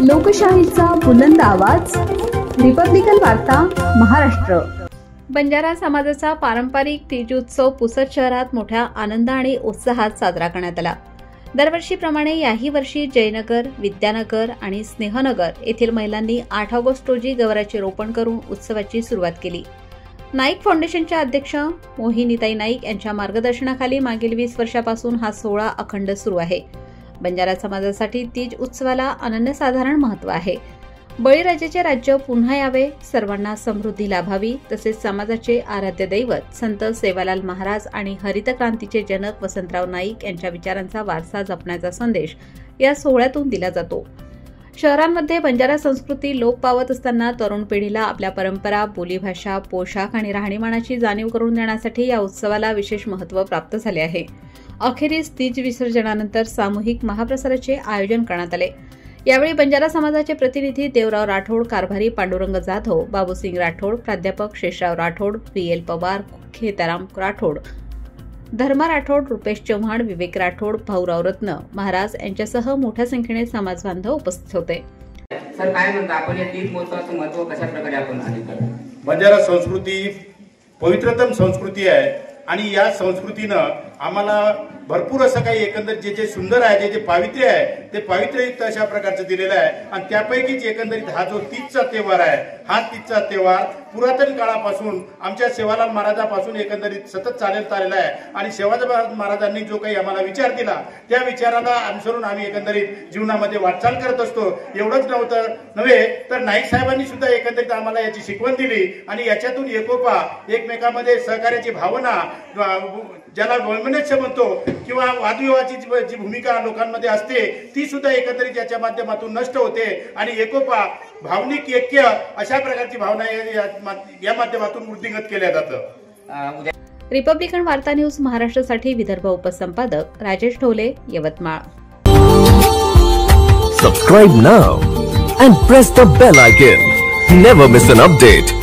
लोकशाहीचा बुलंद आवाज, रिपब्लिकन वार्ता महाराष्ट्र। बंजारा समाजाचा पारंपरिक तीज उत्सव पुसद शहरात मोठ्या आनंद आणि उत्साहात साजरा करण्यात आला। दरवर्षीप्रमाणे याही वर्षी जयनगर, विद्यानगर आणि स्नेहनगर येथील महिलांनी 8 ऑगस्ट रोजी गवराचे रोपण करून उत्सवाची सुरुवात केली। नाईक फाउंडेशनच्या अध्यक्ष मोहिनीताई नाईक यांच्या मार्गदर्शनाखाली मागील 20 वर्षापासून हा सोहळा अखंड सुरू आहे। बंजारा समाजासाठी तीज उत्सवाला अनन्यसाधारण महत्त्व आहे। बळीराजाचे राज्य पुन्हा यावे, सर्वांना समृद्धी लाभावी, तसेच समाजाचे आराध्य दैवत संत सेवालाल महाराज आणि हरित क्रांतीचे जनक वसंतराव नाईक यांच्या विचारांचा वारसा जपण्याचा संदेश या सोहळ्यातून दिला जातो। शहरांमध्ये बंजारा संस्कृती लोप पावत असताना तरुण पिढीला आपल्या परंपरा, बोलीभाषा, पोशाख आणि राहणीमानाची जाणीव करून देण्यासाठी या उत्सवाला विशेष महत्त्व प्राप्त झाले आहे। अखेरीस तीज विसर्जनानंतर सामूहिक महाप्रसाराचे आयोजन करण्यात आले। यावेळी बंजारा समाजाचे प्रतिनिधी देवराव राठोड, कारभारी पांडुरंग जाधव, बाबूसिंग राठोड, प्राध्यापक शेषराव राठोड, VL पवार, खेताराम राठोड, धर्मा राठोड, रुपेश चव्हाण, विवेक राठोड, भाऊराव रत्न महाराज यांच्यासह मोठ्या संख्येने समाज बांधव उपस्थित होते। सर, काय म्हणता आपण या तीज महोत्सवाचं महत्त्व कशा प्रकारे आपण सांगितलं? बंजारा संस्कृती पवित्रतम संस्कृती आहे आणि या संस्कृतीनं आम्हाला भरपूर असं काही एकंदर जे सुंदर आहे, जे पावित्र्य आहे, ते पावित्र्ययुक्त अशा प्रकारचं दिलेलं आहे। आणि त्यापैकीच एकंदरीत हा जो तीजचा त्योहार आहे, हा तीजचा त्योहार पुरातन काळापासून आमच्या सेवालाल महाराजापासून एकंदरीत सतत चालत आलेला आहे। आणि सेवालाल महाराजांनी जो काही आम्हाला विचार दिला, त्या विचाराला अनुसरून आम्ही एकंदरीत जीवनामध्ये वाटचाल करत असतो। एवढंच नव्हे तर नाईक साहेबांनी सुद्धा एकंदरीत आम्हाला याची शिकवण दिली आणि याच्यातून एकोपा, एकमेकांमध्ये सहकार्याची भावना, ज्याला वैमनस्य म्हणतो किंवा वादविवादाची जी भूमिका लोकांमध्ये असते, ती सुद्धा एकंदरीत याच्या माध्यमातून नष्ट होते आणि एकोपा, भावनिक ऐक्य अशा प्रकारची भावना या माध्यमातून वृद्धिंगत केल्या जातं। रिपब्लिकन वार्ता न्यूज महाराष्ट्रासाठी Vidarbha उपसंपादक Rajesh Dhole, Yavatmal. Subscribe now and press the bell icon. Never miss an update.